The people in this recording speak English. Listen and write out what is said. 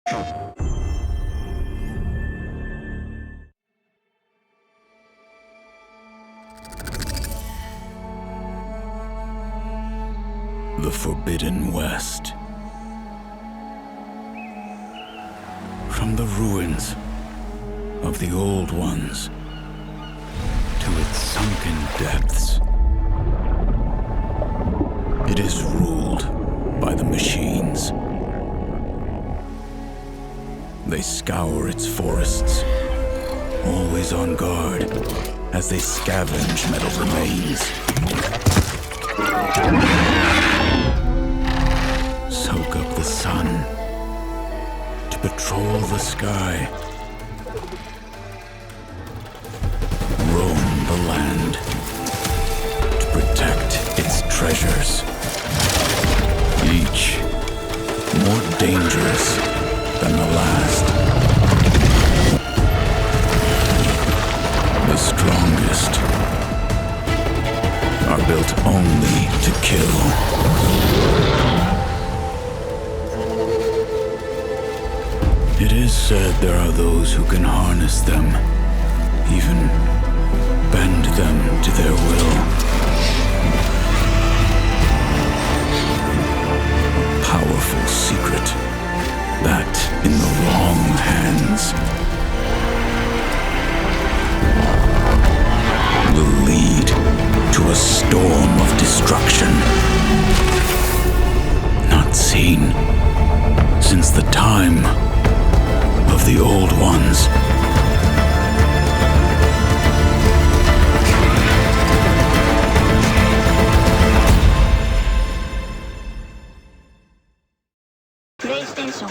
The Forbidden West. From the ruins of the old ones to its sunken depths, it is ruled by the machines. They scour its forests, always on guard as they scavenge metal remains. Soak up the sun to patrol the sky. Roam the land to protect its treasures. Each more dangerous than the last. The strongest are built only to kill. It is said there are those who can harness them, even bend them to their will. A powerful secret that, in the wrong hands, will lead to a storm of destruction. Not seen since the time of the old ones. PlayStation